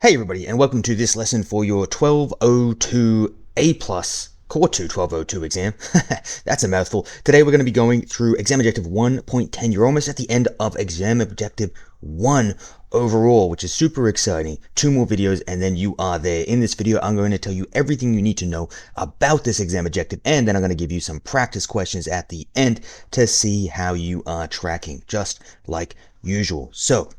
Hey everybody, and welcome to this lesson for your 1202 A Plus Core 2 1202 exam. That's a mouthful. Today we're going to be going through exam objective 1.10. You're almost at the end of exam objective 1 overall, which is super exciting. 2 more videos and then you are there. In this video, I'm going to tell you everything you need to know about this exam objective, and then I'm going to give you some practice questions at the end to see how you are tracking, just like usual. So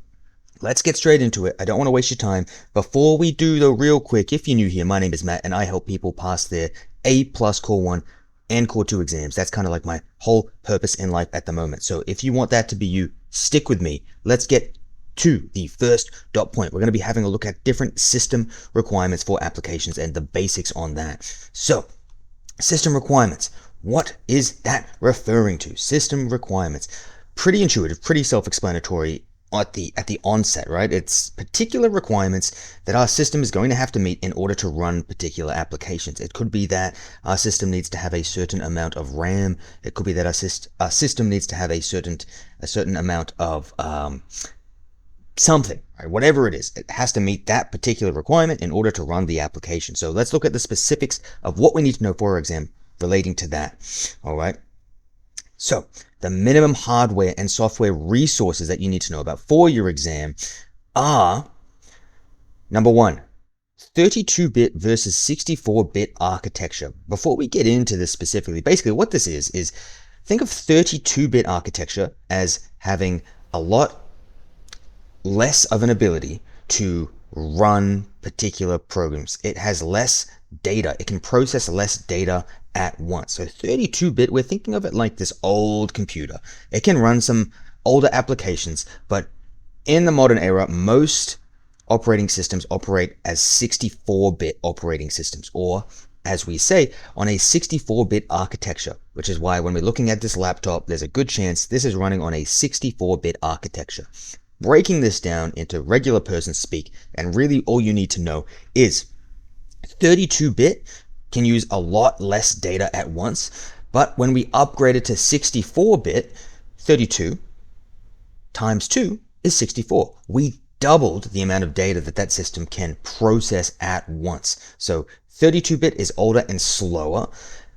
let's get straight into it. I don't want to waste your time. Before we do though, real quick, if you're new here, my name is Matt and I help people pass their A Plus Core 1 and Core 2 exams. That's kind of like my whole purpose in life at the moment. So if you want that to be you, stick with me. Let's get to the first dot point. We're going to be having a look at different system requirements for applications and the basics on that. So, system requirements. What is that referring to? System requirements. Pretty intuitive, pretty self-explanatory at the onset, right? It's particular requirements that our system is going to have to meet in order to run particular applications. It could be that our system needs to have a certain amount of RAM. It could be that our system needs to have a certain amount of something, right? Whatever it is, it has to meet that particular requirement in order to run the application. So let's look at the specifics of what we need to know for our exam relating to that. All right. So the minimum hardware and software resources that you need to know about for your exam are, number one, 32-bit versus 64-bit architecture. Before we get into this specifically, basically what this is think of 32-bit architecture as having a lot less of an ability to run particular programs. It has less data. It can process less data at once. So 32-bit, we're thinking of it like this old computer. It can run some older applications, but in the modern era, most operating systems operate as 64-bit operating systems, or as we say, on a 64-bit architecture, which is why when we're looking at this laptop, there's a good chance this is running on a 64-bit architecture. Breaking this down into regular person speak, and really all you need to know is 32-bit can use a lot less data at once, but when we upgrade it to 64-bit, 32 times 2 is 64. We doubled the amount of data that system can process at once. So 32-bit is older and slower.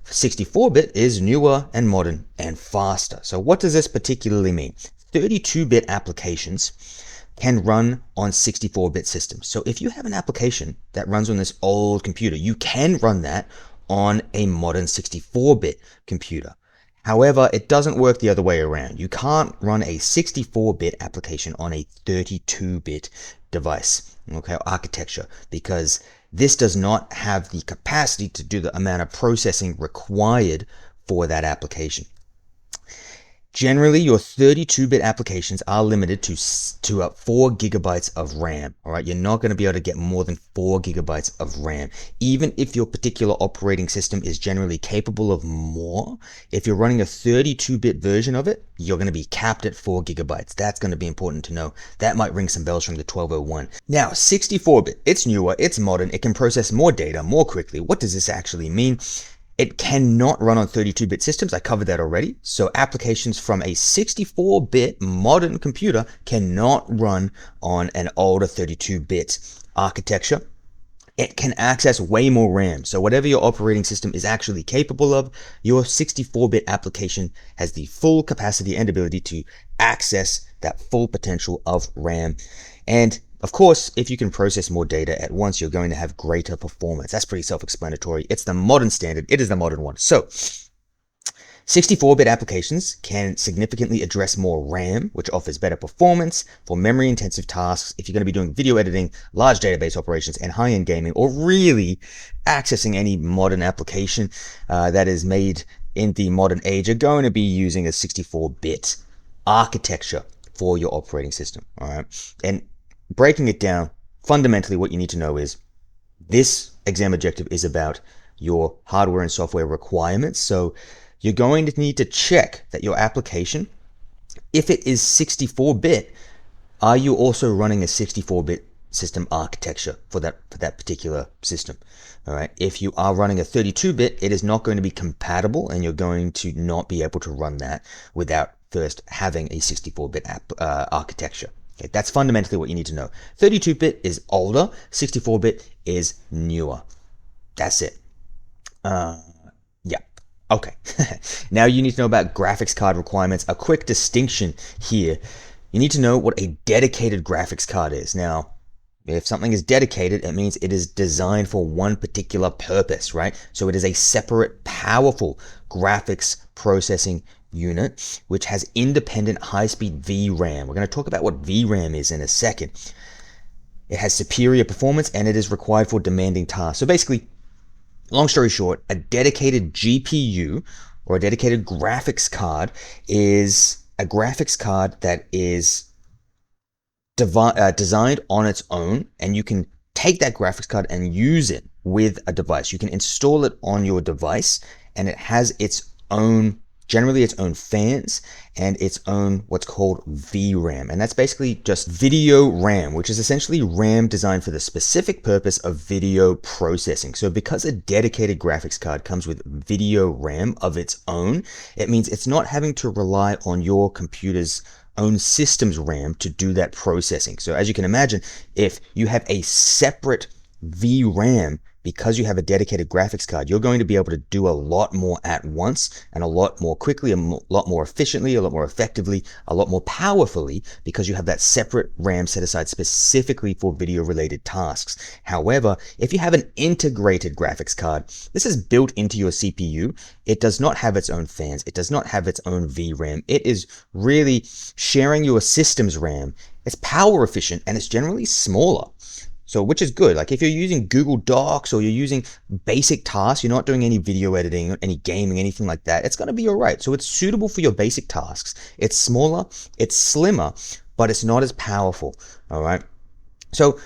64-bit is newer and modern and faster. So what does this particularly mean? 32-bit applications can run on 64-bit systems. So if you have an application that runs on this old computer, you can run that on a modern 64-bit computer. However, it doesn't work the other way around. You can't run a 64-bit application on a 32-bit device, okay, architecture, because this does not have the capacity to do the amount of processing required for that application. Generally, your 32-bit applications are limited to 4 gigabytes of RAM. All right, you're not going to be able to get more than 4 gigabytes of RAM. Even if your particular operating system is generally capable of more, if you're running a 32-bit version of it, you're going to be capped at 4 gigabytes. That's going to be important to know. That might ring some bells from the 1201. Now, 64-bit, it's newer, it's modern, it can process more data more quickly. What does this actually mean? It cannot run on 32-bit systems. I covered that already. So applications from a 64-bit modern computer cannot run on an older 32-bit architecture. It can access way more RAM. So whatever your operating system is actually capable of, your 64-bit application has the full capacity and ability to access that full potential of RAM. And of course, if you can process more data at once, you're going to have greater performance. That's pretty self-explanatory. It's the modern standard. It is the modern one. So 64-bit applications can significantly address more RAM, which offers better performance for memory-intensive tasks. If you're going to be doing video editing, large database operations, and high-end gaming, or really accessing any modern application that is made in the modern age, you're going to be using a 64-bit architecture for your operating system. All right, and breaking it down, fundamentally what you need to know is this exam objective is about your hardware and software requirements. So you're going to need to check that your application, if it is 64-bit, are you also running a 64-bit system architecture for that particular system? All right. If you are running a 32-bit, it is not going to be compatible, and you're going to not be able to run that without first having a 64-bit architecture. Okay, that's fundamentally what you need to know. 32-bit is older, 64-bit is newer. That's it. Yeah. Okay. Now you need to know about graphics card requirements. A quick distinction here. You need to know what a dedicated graphics card is. Now, if something is dedicated, it means it is designed for one particular purpose, right? So it is a separate, powerful graphics processing unit, which has independent high-speed VRAM. We're going to talk about what VRAM is in a second. It has superior performance and it is required for demanding tasks. So basically, long story short, a dedicated GPU or a dedicated graphics card is a graphics card that is designed on its own, and you can take that graphics card and use it with a device. You can install it on your device, and it has its own, generally its own fans and its own what's called VRAM. And that's basically just video RAM, which is essentially RAM designed for the specific purpose of video processing. So because a dedicated graphics card comes with video RAM of its own, it means it's not having to rely on your computer's own system's RAM to do that processing. So as you can imagine, if you have a separate VRAM, because you have a dedicated graphics card, you're going to be able to do a lot more at once and a lot more quickly, a lot more efficiently, a lot more effectively, a lot more powerfully, because you have that separate RAM set aside specifically for video related tasks. However, if you have an integrated graphics card, this is built into your CPU. It does not have its own fans. It does not have its own VRAM. It is really sharing your system's RAM. It's power efficient and it's generally smaller. So, which is good. Like if you're using Google Docs or you're using basic tasks, you're not doing any video editing, any gaming, anything like that, it's going to be all right. So it's suitable for your basic tasks. It's smaller, it's slimmer, but it's not as powerful. All right. So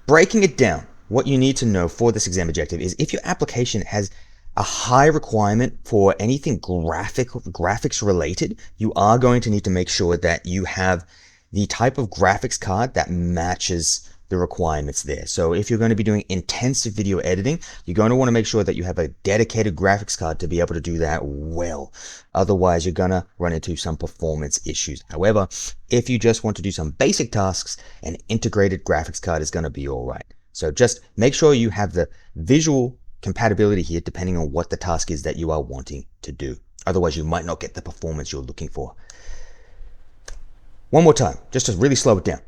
breaking it down, what you need to know for this exam objective is if your application has a high requirement for anything graphics related, you are going to need to make sure that you have the type of graphics card that matches the requirements there. So if you're going to be doing intensive video editing, you're going to want to make sure that you have a dedicated graphics card to be able to do that well. Otherwise, you're going to run into some performance issues. However, if you just want to do some basic tasks, an integrated graphics card is going to be all right. So just make sure you have the visual compatibility here depending on what the task is that you are wanting to do. Otherwise, you might not get the performance you're looking for. One more time, just to really slow it down.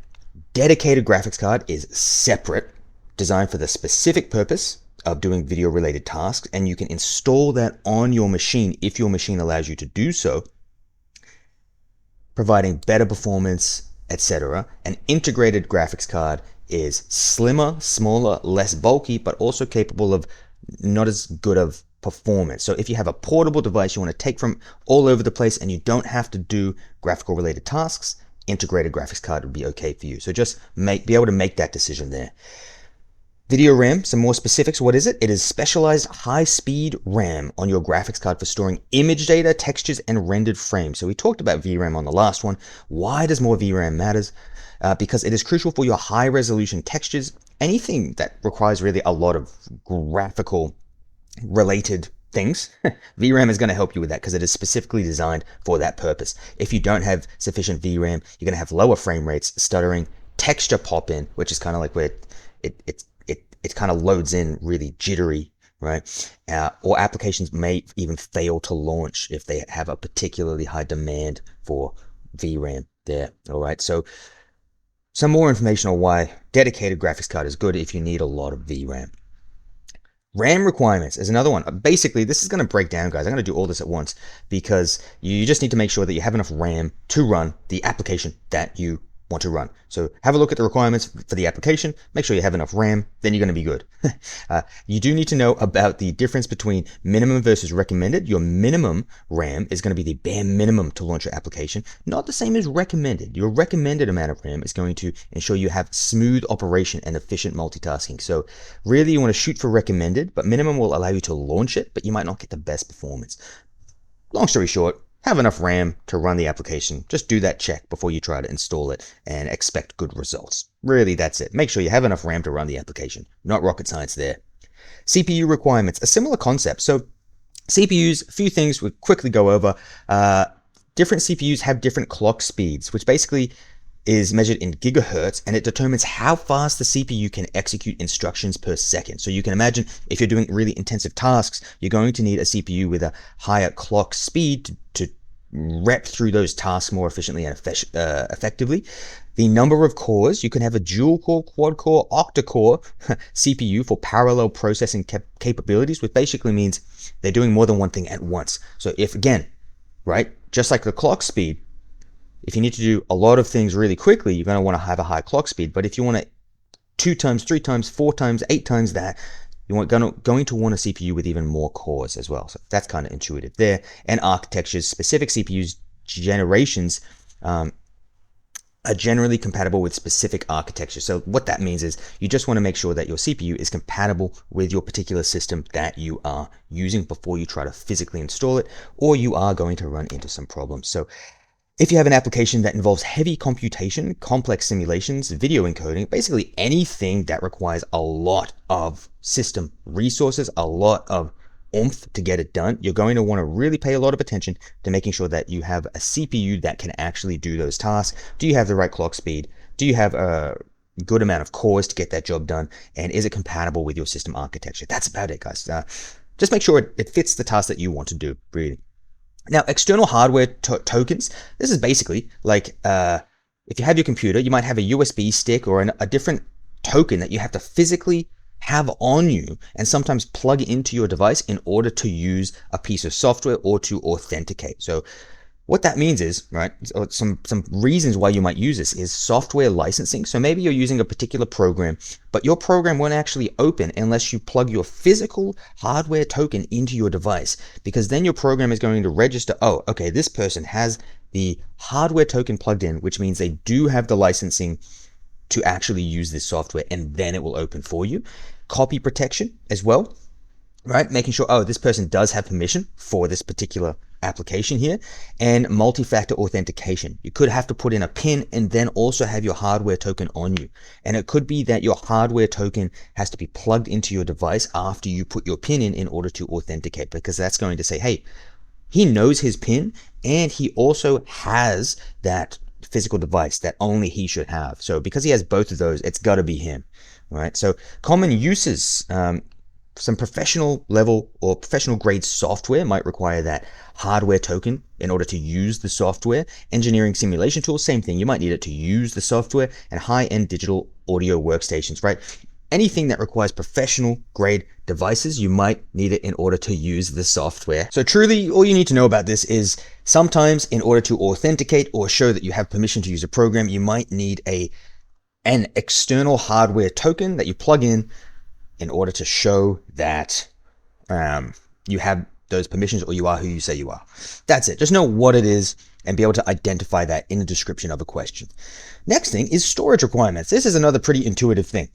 Dedicated graphics card is separate, designed for the specific purpose of doing video related tasks, and you can install that on your machine if your machine allows you to do so, providing better performance, etc. An integrated graphics card is slimmer, smaller, less bulky, but also capable of not as good of performance. So if you have a portable device you want to take from all over the place and you don't have to do graphical related tasks, integrated graphics card would be okay for you. So just be able to make that decision there. Video RAM, some more specifics. What is it? It is specialized high-speed RAM on your graphics card for storing image data, textures, and rendered frames. So we talked about VRAM on the last one. Why does more VRAM matters? Because it is crucial for your high-resolution textures, anything that requires really a lot of graphical related things. VRAM is going to help you with that because it is specifically designed for that purpose. If you don't have sufficient VRAM, you're going to have lower frame rates, stuttering, texture pop in, which is kind of like where it kind of loads in really jittery, right? Or applications may even fail to launch if they have a particularly high demand for VRAM there. All right. So some more information on why dedicated graphics card is good if you need a lot of VRAM. RAM requirements is another one. Basically, this is going to break down, guys. I'm going to do all this at once because you just need to make sure that you have enough RAM to run the application that you want to run. So have a look at the requirements for the application. Make sure you have enough RAM, then you're going to be good. You do need to know about the difference between minimum versus recommended. Your minimum RAM is going to be the bare minimum to launch your application, not the same as recommended. Your recommended amount of RAM is going to ensure you have smooth operation and efficient multitasking. So really you want to shoot for recommended, but minimum will allow you to launch it, but you might not get the best performance. Long story short, have enough RAM to run the application. Just do that check before you try to install it and expect good results. Really, that's it. Make sure you have enough RAM to run the application. Not rocket science there. CPU requirements, a similar concept. So CPUs, a few things we'll quickly go over. Different CPUs have different clock speeds, which basically is measured in gigahertz, and it determines how fast the CPU can execute instructions per second. So you can imagine if you're doing really intensive tasks, you're going to need a CPU with a higher clock speed to rep through those tasks more efficiently and effectively. The number of cores, you can have a dual core, quad core, octa-core CPU for parallel processing capabilities, which basically means they're doing more than one thing at once. So if, again, right, just like the clock speed, if you need to do a lot of things really quickly, you're going to want to have a high clock speed. But if you want to 2 times, 3 times, 4 times, 8 times that, you're going to want a CPU with even more cores as well. So that's kind of intuitive there. And architectures, specific CPUs generations are generally compatible with specific architecture. So what that means is you just want to make sure that your CPU is compatible with your particular system that you are using before you try to physically install it, or you are going to run into some problems. So if you have an application that involves heavy computation, complex simulations, video encoding, basically anything that requires a lot of system resources, a lot of oomph to get it done, you're going to want to really pay a lot of attention to making sure that you have a CPU that can actually do those tasks. Do you have the right clock speed? Do you have a good amount of cores to get that job done? And is it compatible with your system architecture? That's about it, guys. Just make sure it fits the task that you want to do, really. Now, external hardware tokens, this is basically like if you have your computer, you might have a USB stick or a different token that you have to physically have on you and sometimes plug into your device in order to use a piece of software or to authenticate. So what that means is, right, some reasons why you might use this is software licensing. So maybe you're using a particular program, but your program won't actually open unless you plug your physical hardware token into your device, because then your program is going to register, oh, okay, this person has the hardware token plugged in, which means they do have the licensing to actually use this software, and then it will open for you. Copy protection as well, right? Making sure, oh, this person does have permission for this particular application here. And multi-factor authentication. You could have to put in a PIN and then also have your hardware token on you. And it could be that your hardware token has to be plugged into your device after you put your PIN in order to authenticate, because that's going to say, hey, he knows his PIN and he also has that physical device that only he should have. So because he has both of those, it's got to be him, right? So common uses, some professional level or professional grade software might require that hardware token in order to use the software. Engineering simulation tools, same thing. You might need it to use the software. And high-end digital audio workstations, right? Anything that requires professional grade devices, you might need it in order to use the software. So truly, all you need to know about this is sometimes in order to authenticate or show that you have permission to use a program, you might need an external hardware token that you plug in order to show that you have those permissions or you are who you say you are. That's it. Just know what it is and be able to identify that in the description of a question. Next thing is storage requirements. This is another pretty intuitive thing.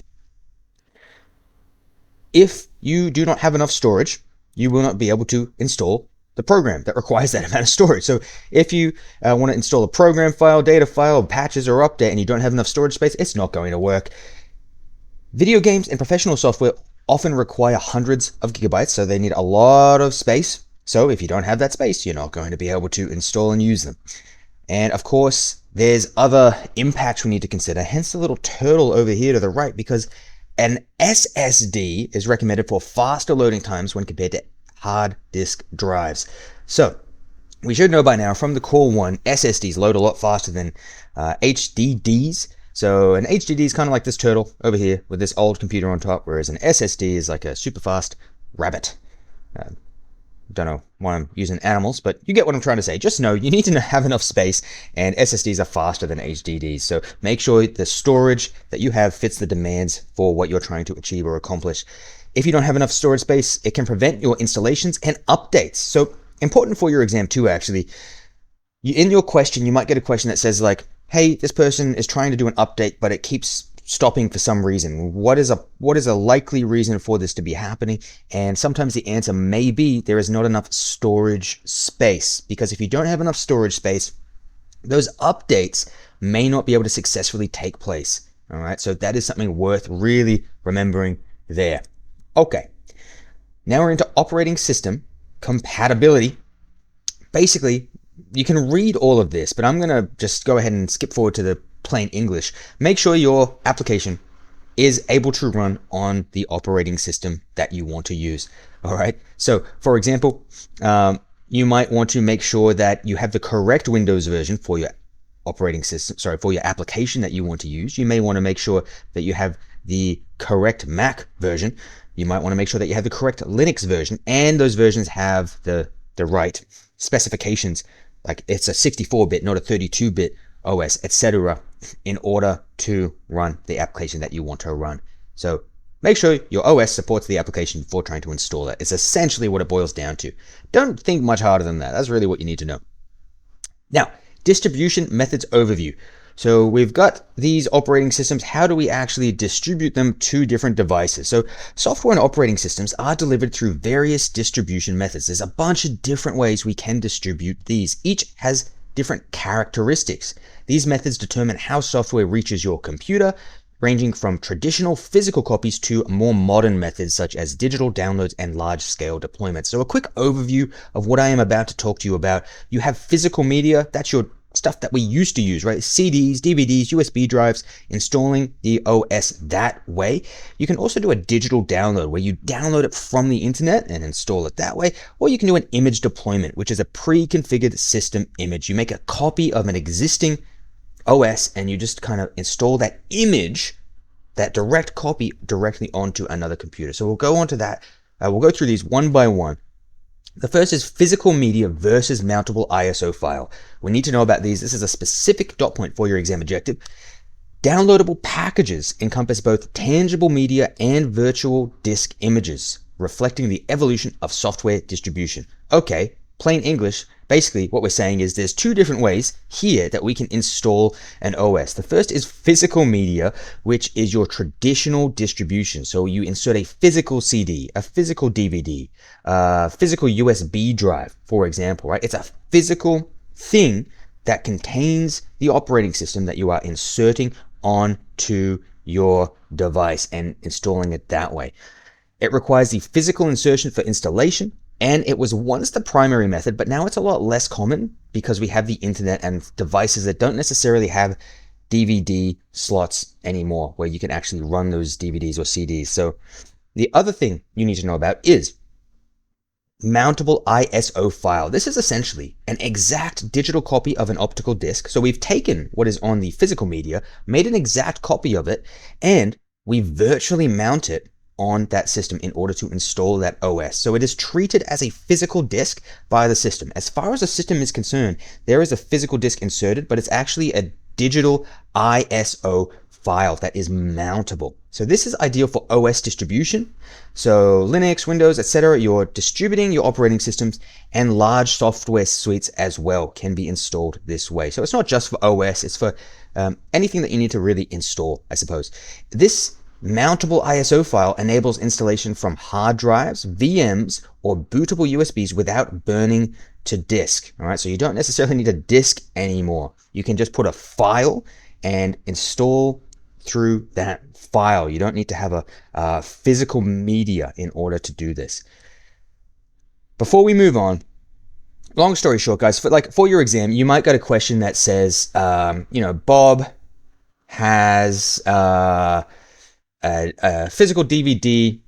If you do not have enough storage, you will not be able to install the program that requires that amount of storage. So if you want to install a program file, data file, patches, or update, and you don't have enough storage space, it's not going to work. Video games and professional software often require hundreds of gigabytes, so they need a lot of space. So if you don't have that space, you're not going to be able to install and use them. And of course, there's other impacts we need to consider, hence the little turtle over here to the right, because an SSD is recommended for faster loading times when compared to hard disk drives. So we should know by now from the Core 1, SSDs load a lot faster than HDDs. So an HDD is kind of like this turtle over here with this old computer on top, whereas an SSD is like a super fast rabbit. Don't know why I'm using animals, but you get what I'm trying to say. Just know you need to have enough space, and SSDs are faster than HDDs. So make sure the storage that you have fits the demands for what you're trying to achieve or accomplish. If you don't have enough storage space, it can prevent your installations and updates. So important for your exam too, actually. In your question, you might get a question that says like, hey, this person is trying to do an update, but it keeps stopping for some reason. What is a likely reason for this to be happening? And sometimes the answer may be there is not enough storage space, because if you don't have enough storage space, those updates may not be able to successfully take place. All right, so that is something worth really remembering there. Okay, now we're into operating system compatibility. Basically, you can read all of this, but I'm going to just go ahead and skip forward to the plain English, make sure your application is able to run on the operating system that you want to use. All right. So for example, you might want to make sure that you have the correct Windows version for your operating system, for your application that you want to use. You may want to make sure that you have the correct Mac version. You might want to make sure that you have the correct Linux version, and those versions have the right specifications, like it's a 64-bit, not a 32-bit OS, etc., in order to run the application that you want to run. So make sure your OS supports the application before trying to install it. It's essentially what it boils down to. Don't think much harder than that. That's really what you need to know. Now, distribution methods overview. So we've got these operating systems. How do we actually distribute them to different devices? So software and operating systems are delivered through various distribution methods. There's a bunch of different ways we can distribute these. Each has different characteristics. These methods determine how software reaches your computer, ranging from traditional physical copies to more modern methods such as digital downloads and large-scale deployments. So a quick overview of what I am about to talk to you about. You have physical media. That's your stuff that we used to use, right? CDs, DVDs, USB drives, installing the OS that way. You can also do a digital download where you download it from the internet and install it that way. Or you can do an image deployment, which is a pre-configured system image. You make a copy of an existing OS and you just kind of install that image, that direct copy, directly onto another computer. So we'll go on to that. We'll go through these one by one. The first is physical media versus mountable ISO file. We need to know about these. This is a specific dot point for your exam objective. Downloadable packages encompass both tangible media and virtual disk images, reflecting the evolution of software distribution. Okay, plain English. Basically, what we're saying is there's two different ways here that we can install an OS. The first is physical media, which is your traditional distribution. So you insert a physical CD, a physical DVD, a physical USB drive, for example, right? It's a physical thing that contains the operating system that you are inserting onto your device and installing it that way. It requires the physical insertion for installation, and it was once the primary method, but now it's a lot less common because we have the internet and devices that don't necessarily have DVD slots anymore where you can actually run those DVDs or CDs. So the other thing you need to know about is mountable ISO file. This is essentially an exact digital copy of an optical disc. So we've taken what is on the physical media, made an exact copy of it, and we virtually mount it on that system in order to install that OS. So it is treated as a physical disk by the system. As far as the system is concerned, there is a physical disk inserted, but it's actually a digital ISO file that is mountable. So this is ideal for OS distribution. So Linux, Windows, etc. You're distributing your operating systems, and large software suites as well can be installed this way. So it's not just for OS, it's for anything that you need to really install, I suppose. This mountable ISO file enables installation from hard drives, VMs, or bootable USBs without burning to disk. All right, so you don't necessarily need a disk anymore. You can just put a file and install through that file. You don't need to have a physical media in order to do this. Before we move on, long story short, guys, for your exam, you might get a question that says, Bob has a physical DVD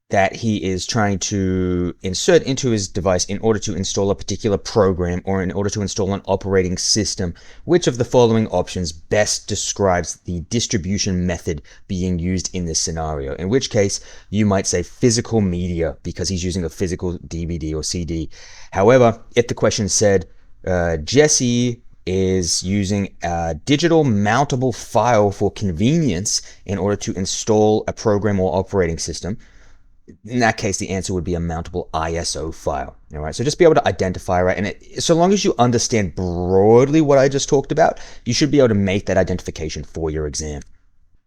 that he is trying to insert into his device in order to install a particular program or in order to install an operating system. Which of the following options best describes the distribution method being used in this scenario? In which case, you might say physical media because he's using a physical DVD or CD. However, if the question said, Jesse is using a digital mountable file for convenience in order to install a program or operating system, in that case, the answer would be a mountable ISO file. All right, so just be able to identify, right? And so long as you understand broadly what I just talked about, you should be able to make that identification for your exam.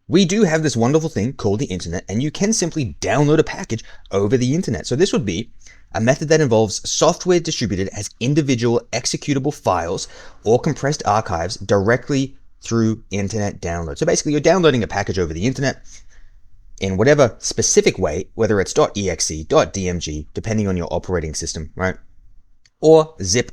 We do have this wonderful thing called the internet, and you can simply download a package over the internet. So this would be a method that involves software distributed as individual executable files or compressed archives directly through internet download. So basically, you're downloading a package over the internet in whatever specific way, whether it's .exe, .dmg, depending on your operating system, right? Or zip,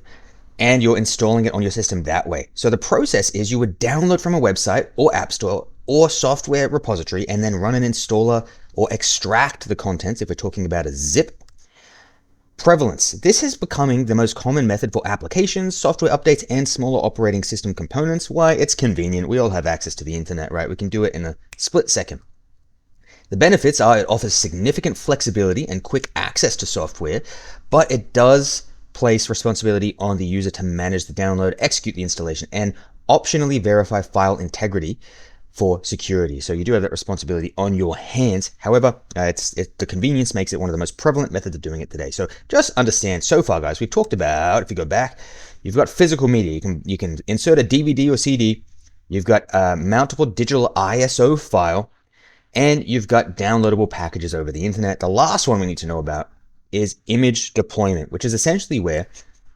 and you're installing it on your system that way. So the process is you would download from a website or app store or software repository and then run an installer or extract the contents if we're talking about a zip. Prevalence. This is becoming the most common method for applications, software updates, and smaller operating system components. Why? It's convenient. We all have access to the internet, right? We can do it in a split second. The benefits are it offers significant flexibility and quick access to software, but it does place responsibility on the user to manage the download, execute the installation, and optionally verify file integrity for security. So you do have that responsibility on your hands. However, the convenience makes it one of the most prevalent methods of doing it today. So just understand, so far, guys, we've talked about, if you go back, you've got physical media. You can insert a DVD or CD. You've got a mountable digital ISO file, and you've got downloadable packages over the internet. The last one we need to know about is image deployment, which is essentially where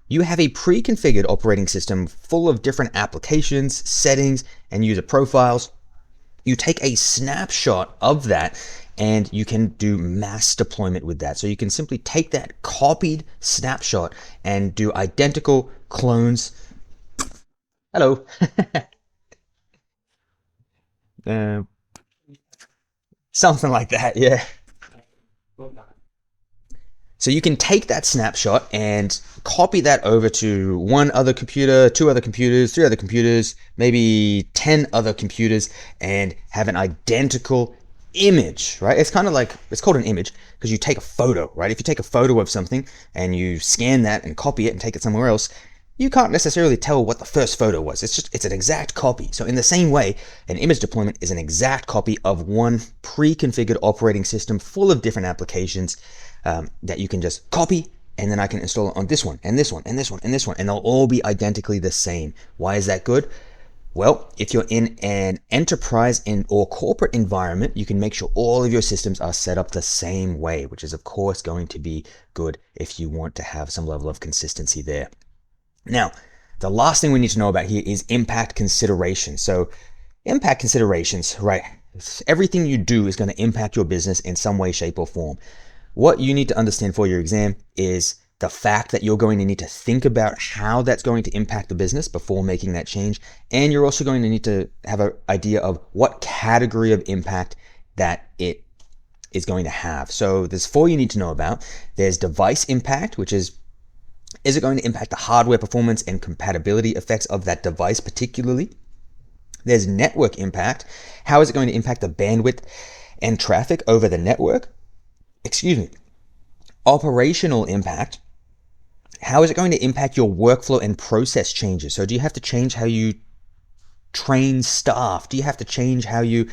you have a pre-configured operating system full of different applications, settings, and user profiles. You take a snapshot of that and you can do mass deployment with that. So you can simply take that copied snapshot and do identical clones. Hello. Something like that, yeah. So you can take that snapshot and copy that over to one other computer, two other computers, three other computers, maybe 10 other computers, and have an identical image, right? It's kind of like, it's called an image because you take a photo, right? If you take a photo of something and you scan that and copy it and take it somewhere else, you can't necessarily tell what the first photo was. It's an exact copy. So in the same way, an image deployment is an exact copy of one pre-configured operating system full of different applications that you can just copy, and then I can install it on this one, and this one, and this one, and this one, and they'll all be identically the same. Why is that good? Well, if you're in an enterprise or corporate environment, you can make sure all of your systems are set up the same way, which is of course going to be good if you want to have some level of consistency there. Now, the last thing we need to know about here is impact considerations. So impact considerations, right? Everything you do is going to impact your business in some way, shape, or form. What you need to understand for your exam is the fact that you're going to need to think about how that's going to impact the business before making that change. And you're also going to need to have an idea of what category of impact that it is going to have. So there's four you need to know about. There's device impact, which is it going to impact the hardware performance and compatibility effects of that device particularly? There's network impact. How is it going to impact the bandwidth and traffic over the network? Excuse me. Operational impact. How is it going to impact your workflow and process changes? So do you have to change how you train staff? Do you have to change how you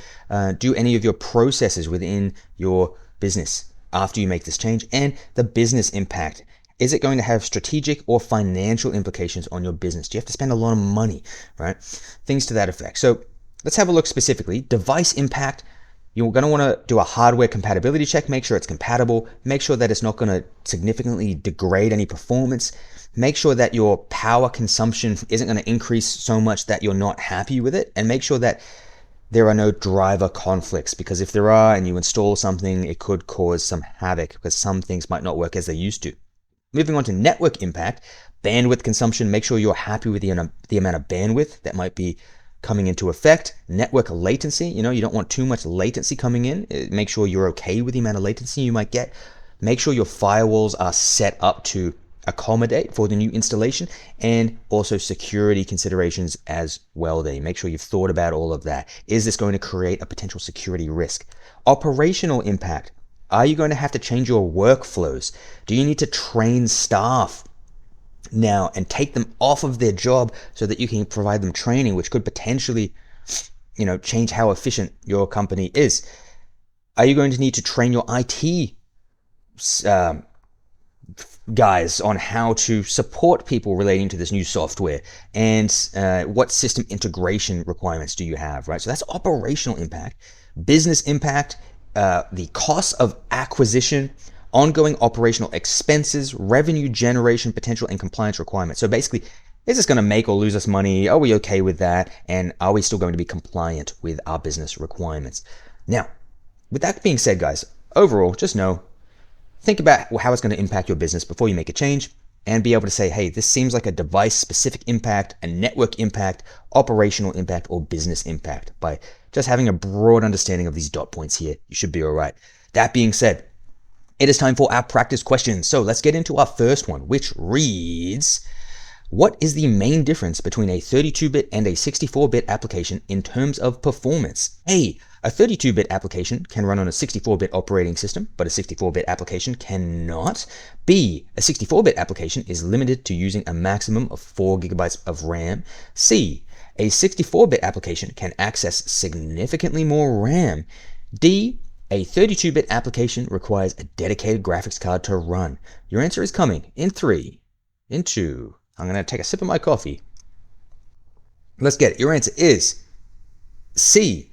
do any of your processes within your business after you make this change? And the business impact. Is it going to have strategic or financial implications on your business? Do you have to spend a lot of money, right? Things to that effect. So let's have a look specifically. Device impact. You're going to want to do a hardware compatibility check, make sure it's compatible, make sure that it's not going to significantly degrade any performance, make sure that your power consumption isn't going to increase so much that you're not happy with it, and make sure that there are no driver conflicts, because if there are and you install something, it could cause some havoc because some things might not work as they used to. Moving on to network impact, bandwidth consumption, make sure you're happy with the amount of bandwidth that might be coming into effect. Network latency, you don't want too much latency coming in. Make sure you're okay with the amount of latency you might get. Make sure your firewalls are set up to accommodate for the new installation, and also security considerations as well there. Make sure you've thought about all of that. Is this going to create a potential security risk? Operational impact. Are you going to have to change your workflows? Do you need to train staff now and take them off of their job so that you can provide them training, which could potentially, change how efficient your company is? Are you going to need to train your IT guys on how to support people relating to this new software? And what system integration requirements do you have, right? So that's operational impact. Business impact, the cost of acquisition, ongoing operational expenses, revenue generation potential, and compliance requirements. So basically, is this going to make or lose us money? Are we okay with that? And are we still going to be compliant with our business requirements? Now, with that being said, guys, overall, just think about how it's going to impact your business before you make a change. and be able to say, hey, this seems like a device-specific impact, a network impact, operational impact, or business impact. By just having a broad understanding of these dot points here, you should be all right. That being said, it is time for our practice questions. So let's get into our first one, which reads, what is the main difference between a 32-bit and a 64-bit application in terms of performance? A 32-bit application can run on a 64-bit operating system, but a 64-bit application cannot. B, a 64-bit application is limited to using a maximum of 4 gigabytes of RAM. C, a 64-bit application can access significantly more RAM. D, a 32-bit application requires a dedicated graphics card to run. Your answer is coming in 3, in 2. I'm going to take a sip of my coffee. Let's get it. Your answer is C.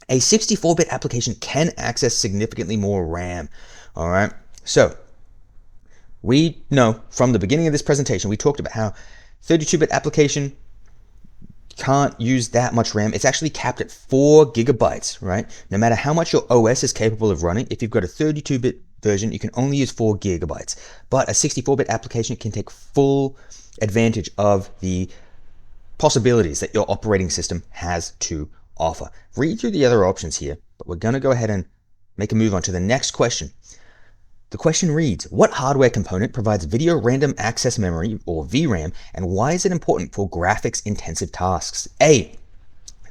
A 64-bit application can access significantly more RAM. All right. So we know from the beginning of this presentation, we talked about how 32-bit application can't use that much RAM. It's actually capped at 4 gigabytes, right? No matter how much your OS is capable of running, if you've got a 32-bit version, you can only use 4 gigabytes. But a 64-bit application can take full advantage of the possibilities that your operating system has to offer. Read through the other options here, but we're going to go ahead and make a move on to the next question. The question reads, what hardware component provides video random access memory, or VRAM, and why is it important for graphics-intensive tasks? A,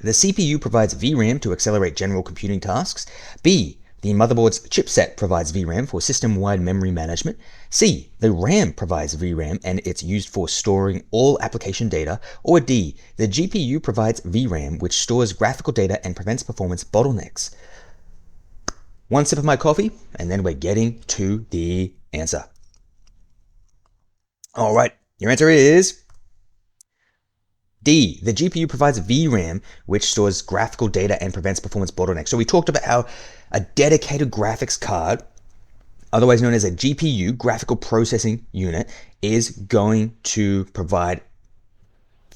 the CPU provides VRAM to accelerate general computing tasks. B, the motherboard's chipset provides VRAM for system-wide memory management. C, the RAM provides VRAM and it's used for storing all application data. Or D, the GPU provides VRAM which stores graphical data and prevents performance bottlenecks. One sip of my coffee and then we're getting to the answer. All right, your answer is D, the GPU provides VRAM, which stores graphical data and prevents performance bottlenecks. So we talked about how a dedicated graphics card, otherwise known as a GPU, graphical processing unit, is going to provide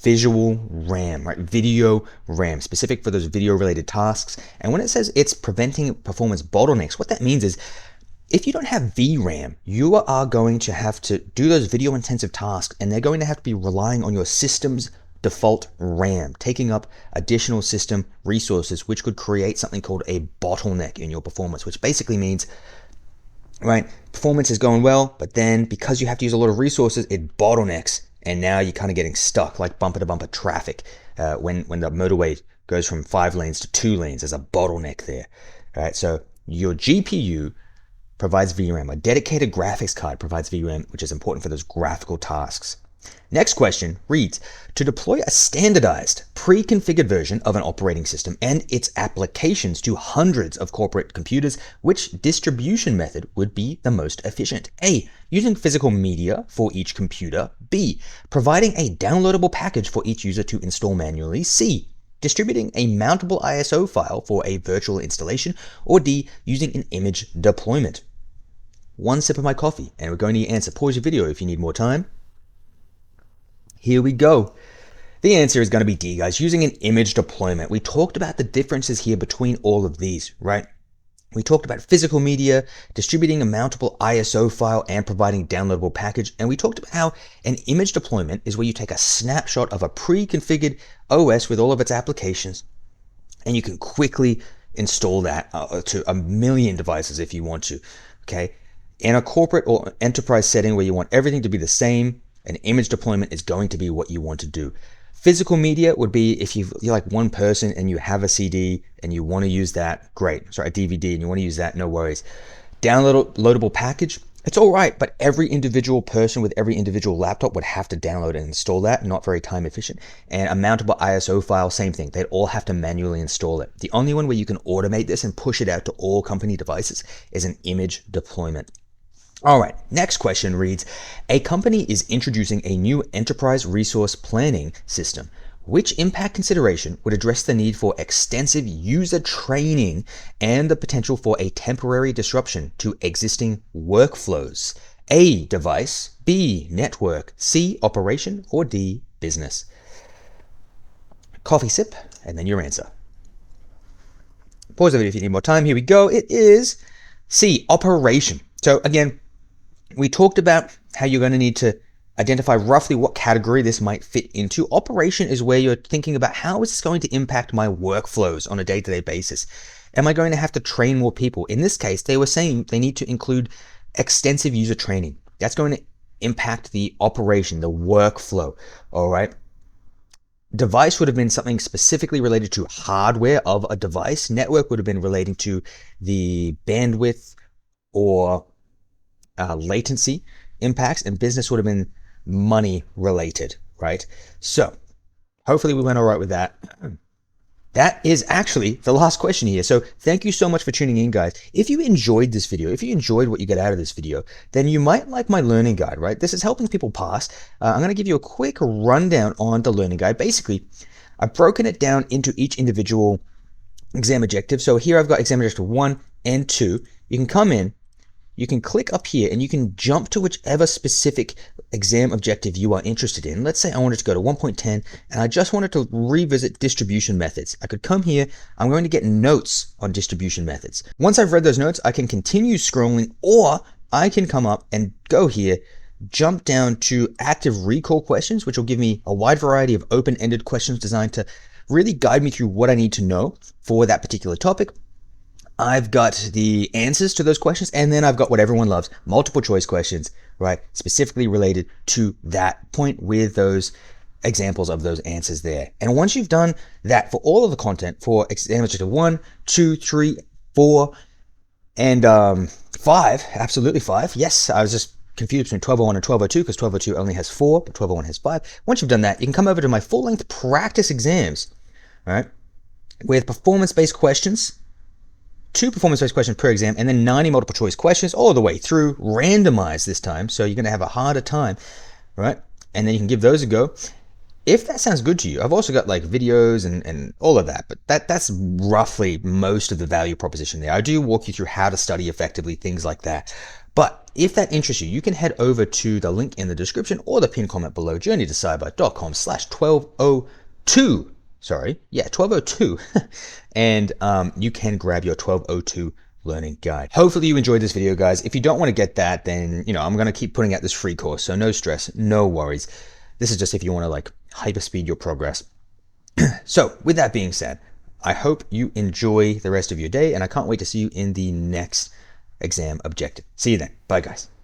visual RAM, right? Video RAM, specific for those video-related tasks. And when it says it's preventing performance bottlenecks, what that means is if you don't have VRAM, you are going to have to do those video-intensive tasks, and they're going to have to be relying on your system's default RAM, taking up additional system resources, which could create something called a bottleneck in your performance, which basically means, right, performance is going well, but then because you have to use a lot of resources, it bottlenecks, and now you're kind of getting stuck like bumper-to-bumper traffic when the motorway goes from 5 lanes to 2 lanes. There's a bottleneck there, right? So your GPU provides VRAM. A dedicated graphics card provides VRAM, which is important for those graphical tasks. Next question reads, to deploy a standardized, pre-configured version of an operating system and its applications to hundreds of corporate computers, which distribution method would be the most efficient? A, using physical media for each computer. B, providing a downloadable package for each user to install manually. C, distributing a mountable ISO file for a virtual installation. Or D, using an image deployment. One sip of my coffee, and we're going to answer. Pause your video if you need more time. Here we go. The answer is going to be D, guys, using an image deployment. We talked about the differences here between all of these, right? We talked about physical media, distributing a mountable ISO file, and providing downloadable package. And we talked about how an image deployment is where you take a snapshot of a pre-configured OS with all of its applications, and you can quickly install that to a million devices if you want to, okay? In a corporate or enterprise setting where you want everything to be the same, an image deployment is going to be what you want to do. Physical media would be if you're like one person and you have a CD and you want to use that, great. Sorry, a DVD and you want to use that, no worries. Downloadable package, it's all right, but every individual person with every individual laptop would have to download and install that, not very time efficient. And a mountable ISO file, same thing. They'd all have to manually install it. The only one where you can automate this and push it out to all company devices is an image deployment. All right, next question reads, a company is introducing a new enterprise resource planning system. Which impact consideration would address the need for extensive user training and the potential for a temporary disruption to existing workflows? A, device, B, network, C, operation, or D, business? Coffee sip, and then your answer. Pause the video if you need more time. Here we go. It is C, operation. So again, we talked about how you're going to need to Identify roughly what category this might fit into. Operation is where you're thinking about how is this going to impact my workflows on a day-to-day basis. Am I going to have to train more people? In this case, they were saying they need to include extensive user training. That's going to impact the operation, the workflow, all right? Device would have been something specifically related to hardware of a device. Network would have been relating to the bandwidth or latency impacts, and business would have been money related, right? So hopefully we went all right with that. That is actually the last question here. So thank you so much for tuning in, guys. If you enjoyed this video, if you enjoyed what you get out of this video, then you might like my learning guide, right? This is helping people pass. I'm going to give you a quick rundown on the learning guide. Basically, I've broken it down into each individual exam objective. So here I've got exam objective 1 and 2. You can come in, you can click up here and you can jump to whichever specific exam objective you are interested in. Let's say I wanted to go to 1.10 and I just wanted to revisit distribution methods. I could come here, I'm going to get notes on distribution methods. Once I've read those notes, I can continue scrolling, or I can come up and go here, jump down to active recall questions, which will give me a wide variety of open-ended questions designed to really guide me through what I need to know for that particular topic. I've got the answers to those questions, and then I've got what everyone loves, multiple choice questions, right? Specifically related to that point with those examples of those answers there. And once you've done that for all of the content for exam objective 1, 2, 3, 4, and 5, absolutely 5. Yes, I was just confused between 1201 and 1202 because 1202 only has 4, but 1201 has 5. Once you've done that, you can come over to my full-length practice exams, right? With performance-based questions, 2 performance-based questions per exam, and then 90 multiple choice questions all the way through, randomized this time, so you're going to have a harder time, right? And then you can give those a go. If that sounds good to you, I've also got like videos and all of that, but that's roughly most of the value proposition there. I do walk you through how to study effectively, things like that. But if that interests you, you can head over to the link in the description or the pinned comment below, journeytocyber.com/1202. Sorry, yeah, 1202. And you can grab your 1202 learning guide. Hopefully you enjoyed this video, guys. If you don't want to get that, then I'm going to keep putting out this free course, so no stress, no worries. This is just if you want to like hyperspeed your progress. So with that being said, I hope you enjoy the rest of your day, and I can't wait to see you in the next exam objective. See you then. Bye, guys.